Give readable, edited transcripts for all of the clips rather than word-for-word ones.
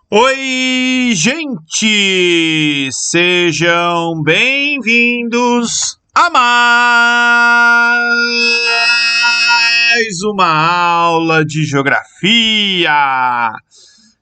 Oi, gente! Sejam bem-vindos a mais uma aula de geografia.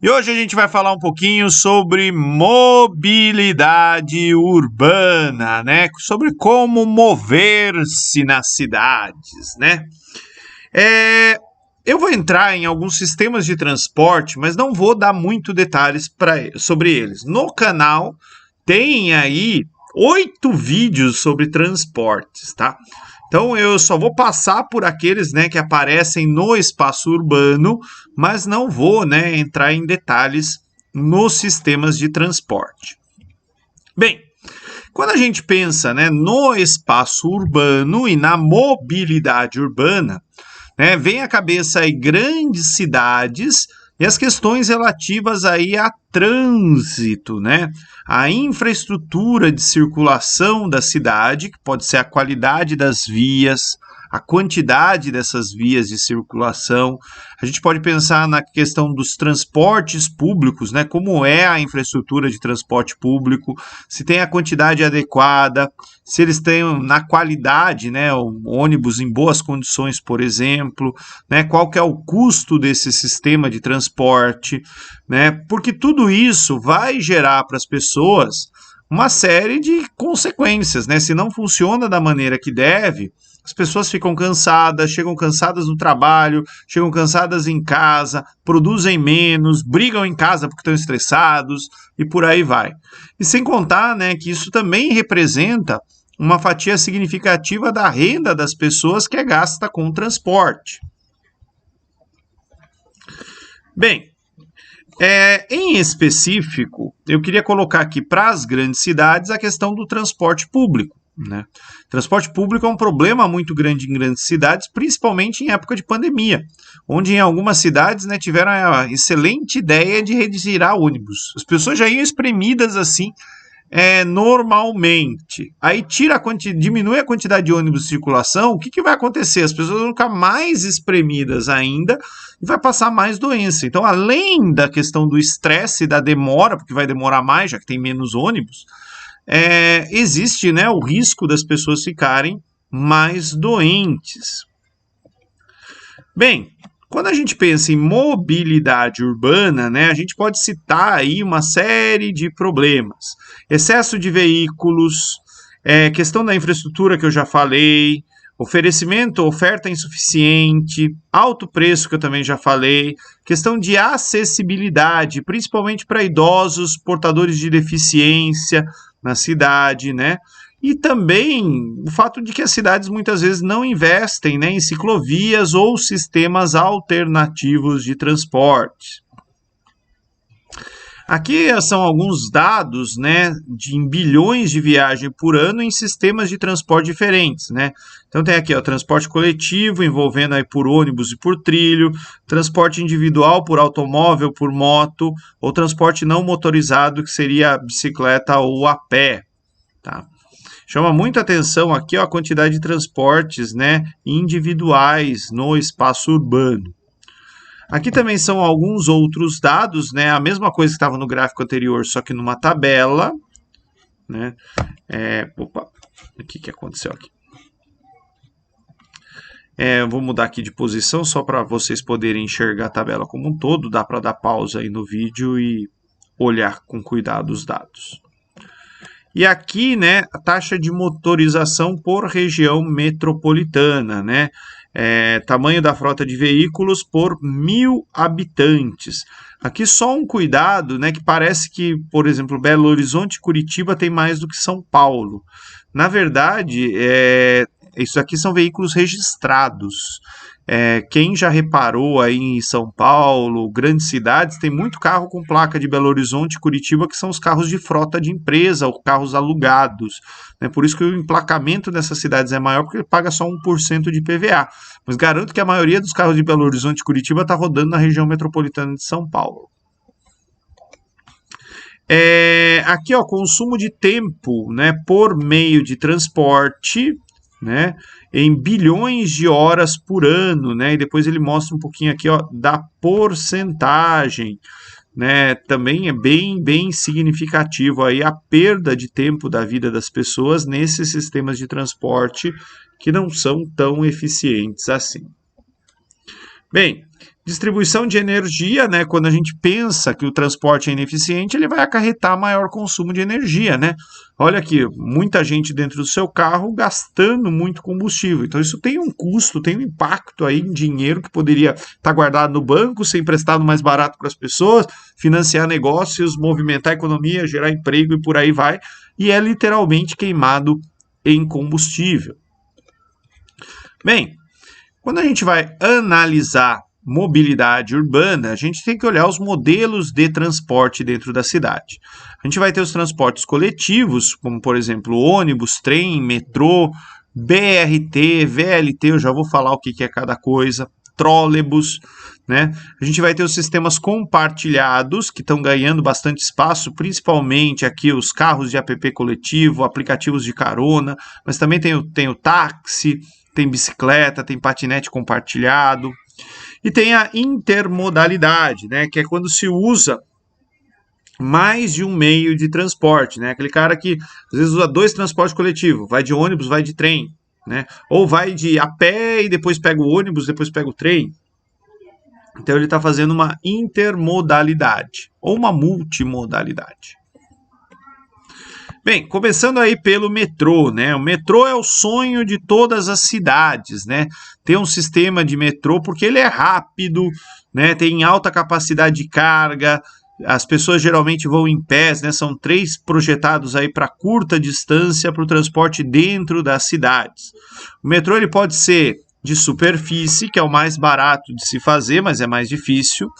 E hoje a gente vai falar um pouquinho sobre mobilidade urbana, né? Sobre como mover-se nas cidades, né? Eu vou entrar em alguns sistemas de transporte, mas não vou dar muito detalhes sobre eles. No canal tem aí 8 vídeos sobre transportes, tá? Então eu só vou passar por aqueles, né, que aparecem no espaço urbano, mas não vou, né, entrar em detalhes nos sistemas de transporte. Bem, quando a gente pensa, né, no espaço urbano e na mobilidade urbana, né, vem à cabeça aí grandes cidades e as questões relativas aí a trânsito, né? A infraestrutura de circulação da cidade, que pode ser a qualidade das vias, a quantidade dessas vias de circulação. A gente pode pensar na questão dos transportes públicos, né? Como é a infraestrutura de transporte público, se tem a quantidade adequada, se eles têm na qualidade, né, um ônibus em boas condições, por exemplo, né, qual que é o custo desse sistema de transporte, né, porque tudo isso vai gerar para as pessoas uma série de consequências, né, se não funciona da maneira que deve, as pessoas ficam cansadas, chegam cansadas no trabalho, chegam cansadas em casa, produzem menos, brigam em casa porque estão estressados e por aí vai. E sem contar, né, que isso também representa uma fatia significativa da renda das pessoas que é gasta com transporte. Bem, em específico, eu queria colocar aqui para as grandes cidades a questão do transporte público. Né? Transporte público é um problema muito grande em grandes cidades, principalmente em época de pandemia, onde em algumas cidades, né, tiveram a excelente ideia de retirar ônibus. As pessoas já iam espremidas assim, normalmente. Aí diminui a quantidade de ônibus de circulação, o que vai acontecer? As pessoas vão ficar mais espremidas ainda e vai passar mais doença. Então, além da questão do estresse e da demora, porque vai demorar mais, já que tem menos ônibus, existe, né, o risco das pessoas ficarem mais doentes. Bem, quando a gente pensa em mobilidade urbana, né, a gente pode citar aí uma série de problemas. Excesso de veículos, questão da infraestrutura que eu já falei, oferecimento, oferta insuficiente, alto preço que eu também já falei, questão de acessibilidade, principalmente para idosos, portadores de deficiência na cidade, né? E também o fato de que as cidades muitas vezes não investem, né, em ciclovias ou sistemas alternativos de transporte. Aqui são alguns dados, né, em bilhões de viagens por ano em sistemas de transporte diferentes, né? Então tem aqui, ó, transporte coletivo envolvendo aí por ônibus e por trilho, transporte individual por automóvel, por moto, ou transporte não motorizado, que seria a bicicleta ou a pé, tá? Chama muita atenção aqui, ó, a quantidade de transportes, né, individuais no espaço urbano. Aqui também são alguns outros dados, né? A mesma coisa que estava no gráfico anterior, só que numa tabela, né? O que aconteceu aqui? Vou mudar aqui de posição só para vocês poderem enxergar a tabela como um todo. Dá para dar pausa aí no vídeo e olhar com cuidado os dados. E aqui, né, a taxa de motorização por região metropolitana, né? Tamanho da frota de veículos por 1.000 habitantes. Aqui só um cuidado, né, que parece que, por exemplo, Belo Horizonte e Curitiba tem mais do que São Paulo. Na verdade, isso aqui são veículos registrados. Quem já reparou aí em São Paulo, grandes cidades, tem muito carro com placa de Belo Horizonte e Curitiba, que são os carros de frota de empresa, ou carros alugados. Né? Por isso que o emplacamento dessas cidades é maior, porque ele paga só 1% de PVA. Mas garanto que a maioria dos carros de Belo Horizonte e Curitiba está rodando na região metropolitana de São Paulo. Aqui, ó, consumo de tempo, né, por meio de transporte, né, em bilhões de horas por ano, né, e depois ele mostra um pouquinho aqui, ó, da porcentagem, né, também é bem significativo aí a perda de tempo da vida das pessoas nesses sistemas de transporte que não são tão eficientes assim. Bem, distribuição de energia, né? Quando a gente pensa que o transporte é ineficiente, ele vai acarretar maior consumo de energia, né? Olha aqui, muita gente dentro do seu carro gastando muito combustível. Então isso tem um custo, tem um impacto aí em dinheiro que poderia estar guardado no banco, ser emprestado mais barato para as pessoas, financiar negócios, movimentar a economia, gerar emprego e por aí vai. E é literalmente queimado em combustível. Bem, quando a gente vai analisar mobilidade urbana, a gente tem que olhar os modelos de transporte dentro da cidade. A gente vai ter os transportes coletivos, como por exemplo ônibus, trem, metrô, BRT, VLT, eu já vou falar o que é cada coisa, trólebus, né? A gente vai ter os sistemas compartilhados, que estão ganhando bastante espaço, principalmente aqui os carros de app coletivo, aplicativos de carona, mas também tem o táxi, tem bicicleta, tem patinete compartilhado. E tem a intermodalidade, né, que é quando se usa mais de um meio de transporte, né? Aquele cara que às vezes usa 2 transportes coletivos, vai de ônibus, vai de trem, né? Ou vai de a pé e depois pega o ônibus, depois pega o trem. Então ele está fazendo uma intermodalidade ou uma multimodalidade. Bem, começando aí pelo metrô, né? O metrô é o sonho de todas as cidades, né? Ter um sistema de metrô porque ele é rápido, né? Tem alta capacidade de carga, as pessoas geralmente vão em pés, né? São 3 projetados aí para curta distância para o transporte dentro das cidades. O metrô ele pode ser de superfície, que é o mais barato de se fazer, mas é mais difícil.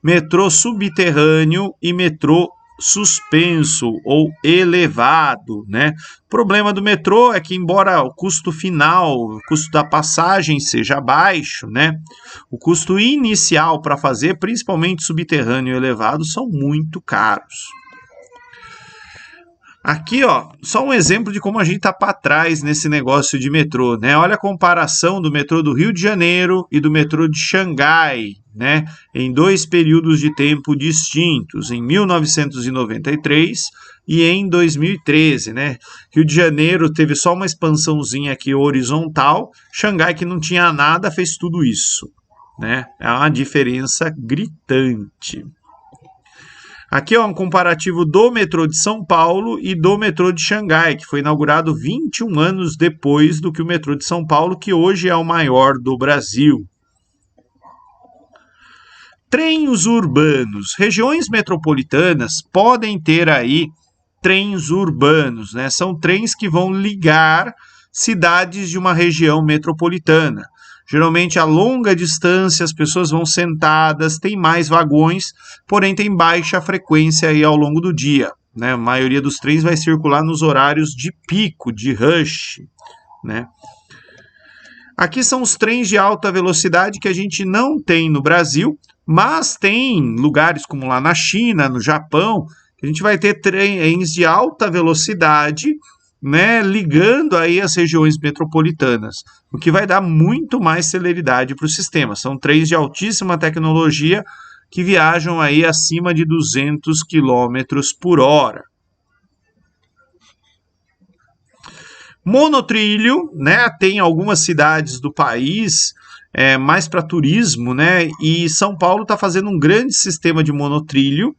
Metrô subterrâneo e metrô suspenso ou elevado, né? O problema do metrô é que, embora o custo final, o custo da passagem seja baixo, né? O custo inicial para fazer, principalmente subterrâneo e elevado, são muito caros. Aqui, ó, só um exemplo de como a gente tá para trás nesse negócio de metrô, né? Olha a comparação do metrô do Rio de Janeiro e do metrô de Xangai, né? Em 2 períodos de tempo distintos, em 1993 e em 2013, né? Rio de Janeiro teve só uma expansãozinha aqui horizontal, Xangai, que não tinha nada, fez tudo isso, né? É uma diferença gritante. Aqui é um comparativo do metrô de São Paulo e do metrô de Xangai, que foi inaugurado 21 anos depois do que o metrô de São Paulo, que hoje é o maior do Brasil. Trens urbanos. Regiões metropolitanas podem ter aí trens urbanos, né? São trens que vão ligar cidades de uma região metropolitana. Geralmente a longa distância as pessoas vão sentadas, tem mais vagões, porém tem baixa frequência aí ao longo do dia, né? A maioria dos trens vai circular nos horários de pico, de rush, né? Aqui são os trens de alta velocidade que a gente não tem no Brasil, mas tem lugares como lá na China, no Japão, que a gente vai ter trens de alta velocidade, né, ligando aí as regiões metropolitanas, o que vai dar muito mais celeridade para o sistema. São trens de altíssima tecnologia que viajam aí acima de 200 km por hora. Monotrilho, né, tem algumas cidades do país mais para turismo, né, e São Paulo está fazendo um grande sistema de monotrilho,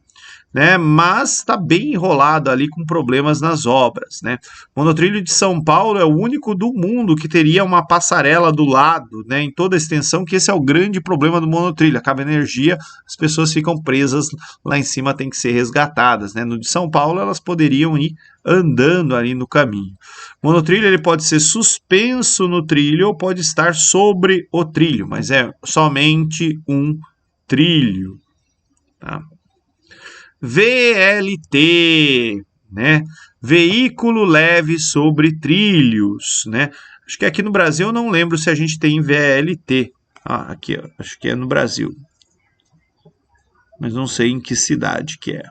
né, mas está bem enrolado ali com problemas nas obras, né? O monotrilho de São Paulo é o único do mundo que teria uma passarela do lado, né, em toda a extensão, que esse é o grande problema do monotrilho. Acaba energia, as pessoas ficam presas lá em cima, tem que ser resgatadas, né? No de São Paulo elas poderiam ir andando ali no caminho. O monotrilho ele pode ser suspenso no trilho ou pode estar sobre o trilho, mas é somente um trilho, tá? VLT, né? Veículo leve sobre trilhos, né? Acho que aqui no Brasil eu não lembro se a gente tem VLT. Ah, aqui, ó, acho que é no Brasil. Mas não sei em que cidade que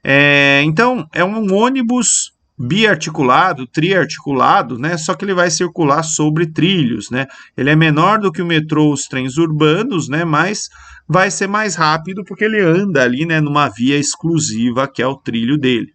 é. Então, é um ônibus biarticulado, triarticulado, né? Só que ele vai circular sobre trilhos, né? Ele é menor do que o metrô, os trens urbanos, né? Mas vai ser mais rápido porque ele anda ali, né? Numa via exclusiva que é o trilho dele.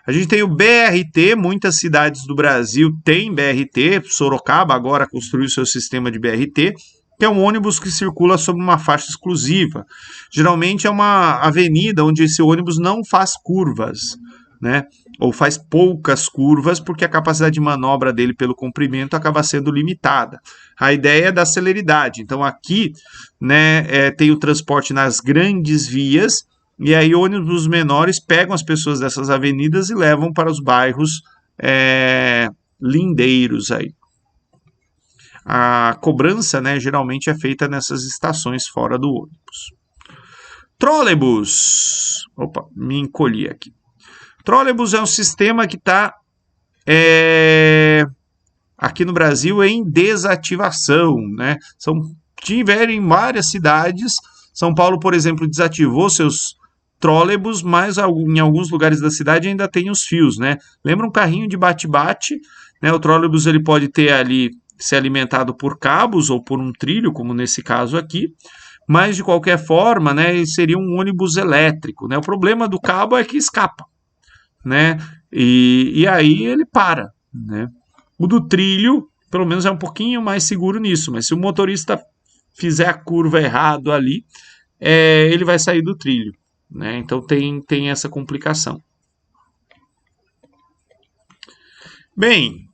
A gente tem o BRT, muitas cidades do Brasil têm BRT, Sorocaba agora construiu seu sistema de BRT, que é um ônibus que circula sobre uma faixa exclusiva. Geralmente é uma avenida onde esse ônibus não faz curvas, né? Ou faz poucas curvas, porque a capacidade de manobra dele pelo comprimento acaba sendo limitada. A ideia é da celeridade. Então aqui, né, tem o transporte nas grandes vias, e aí ônibus menores pegam as pessoas dessas avenidas e levam para os bairros lindeiros aí. A cobrança, né, geralmente é feita nessas estações fora do ônibus. Trolleybus. Opa, me encolhi aqui. Trolleybus é um sistema que está aqui no Brasil em desativação, né? Tiveram em várias cidades. São Paulo, por exemplo, desativou seus trolleybus, mas em alguns lugares da cidade ainda tem os fios, né? Lembra um carrinho de bate-bate, né? O trolleybus ele pode ter ali ser alimentado por cabos ou por um trilho, como nesse caso aqui, mas de qualquer forma, né, ele seria um ônibus elétrico, né? O problema do cabo é que escapa, né? E aí ele para, né? O do trilho, pelo menos é um pouquinho mais seguro nisso, mas se o motorista fizer a curva errado ali, ele vai sair do trilho, né? Então tem essa complicação. Bem,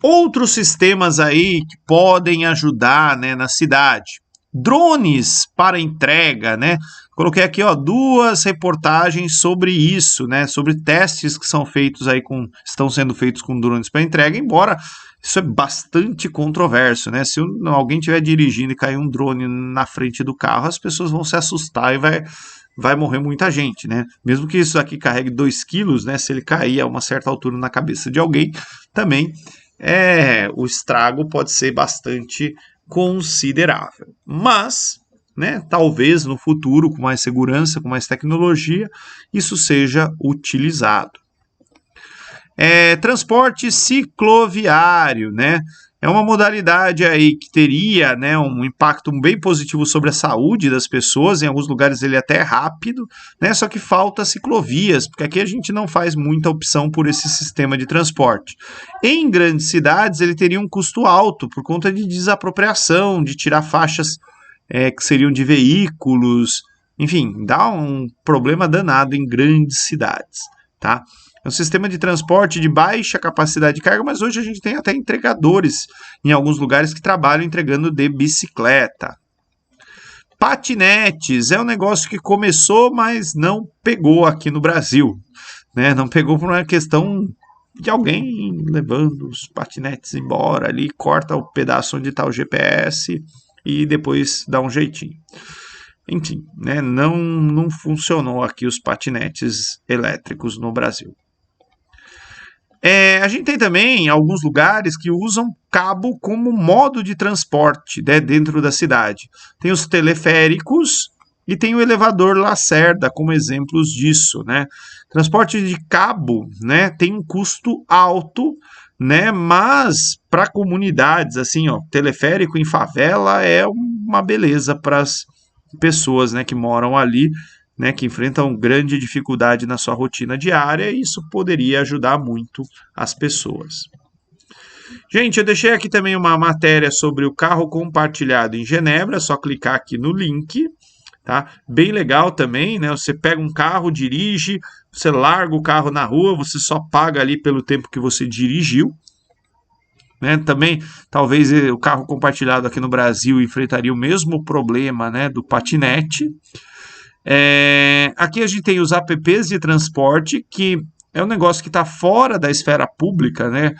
outros sistemas aí que podem ajudar, né, na cidade. Drones para entrega, né? Coloquei aqui, ó, 2 reportagens sobre isso, né? Sobre testes que são feitos aí estão sendo feitos com drones para entrega, embora isso é bastante controverso, né? Se alguém estiver dirigindo e cair um drone na frente do carro, as pessoas vão se assustar e vai morrer muita gente, né? Mesmo que isso aqui carregue 2 quilos, né? Se ele cair a uma certa altura na cabeça de alguém, também o estrago pode ser bastante considerável. Mas, né, talvez no futuro, com mais segurança, com mais tecnologia, isso seja utilizado. Transporte cicloviário, né? É uma modalidade aí que teria, né, um impacto bem positivo sobre a saúde das pessoas. Em alguns lugares ele até é rápido, né? Só que falta ciclovias, porque aqui a gente não faz muita opção por esse sistema de transporte. Em grandes cidades ele teria um custo alto por conta de desapropriação, de tirar faixas que seriam de veículos, enfim, dá um problema danado em grandes cidades, tá? É um sistema de transporte de baixa capacidade de carga, mas hoje a gente tem até entregadores em alguns lugares que trabalham entregando de bicicleta. Patinetes é um negócio que começou, mas não pegou aqui no Brasil, né? Não pegou por uma questão de alguém levando os patinetes embora ali, corta o pedaço onde está o GPS e depois dá um jeitinho. Enfim, né? Não funcionou aqui os patinetes elétricos no Brasil. A gente tem também alguns lugares que usam cabo como modo de transporte, né, dentro da cidade. Tem os teleféricos e tem o elevador Lacerda como exemplos disso, né? Transporte de cabo, né, tem um custo alto, né, mas para comunidades, assim, ó, teleférico em favela é uma beleza para as pessoas, né, que moram ali, né, que enfrentam grande dificuldade na sua rotina diária, e isso poderia ajudar muito as pessoas. Gente, eu deixei aqui também uma matéria sobre o carro compartilhado em Genebra, é só clicar aqui no link, tá? Bem legal também, né? Você pega um carro, dirige, você larga o carro na rua, você só paga ali pelo tempo que você dirigiu, né? Também, talvez o carro compartilhado aqui no Brasil enfrentaria o mesmo problema, né, do patinete. Aqui a gente tem os apps de transporte, que é um negócio que está fora da esfera pública, né?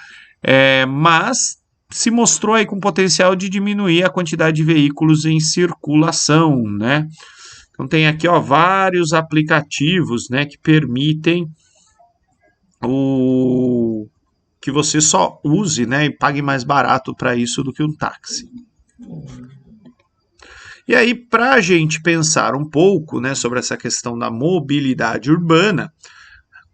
Mas se mostrou aí com potencial de diminuir a quantidade de veículos em circulação, né? Então tem aqui, ó, vários aplicativos, né, que permitem que você só use, né, e pague mais barato para isso do que um táxi. E aí, para a gente pensar um pouco, né, sobre essa questão da mobilidade urbana,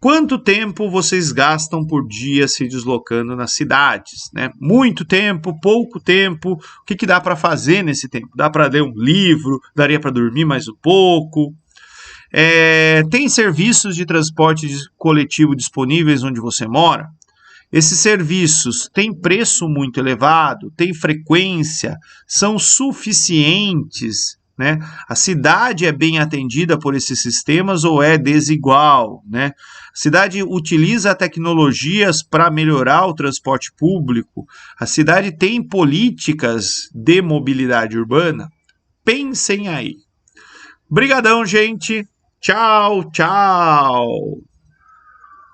Quanto tempo vocês gastam por dia se deslocando nas cidades, né? Muito tempo, pouco tempo, o que dá para fazer nesse tempo? Dá para ler um livro, daria para dormir mais um pouco? Tem serviços de transporte coletivo disponíveis onde você mora? Esses serviços têm preço muito elevado, têm frequência, são suficientes, né? A cidade é bem atendida por esses sistemas ou é desigual, né? A cidade utiliza tecnologias para melhorar o transporte público. A cidade tem políticas de mobilidade urbana. Pensem aí. Brigadão, gente. Tchau, tchau.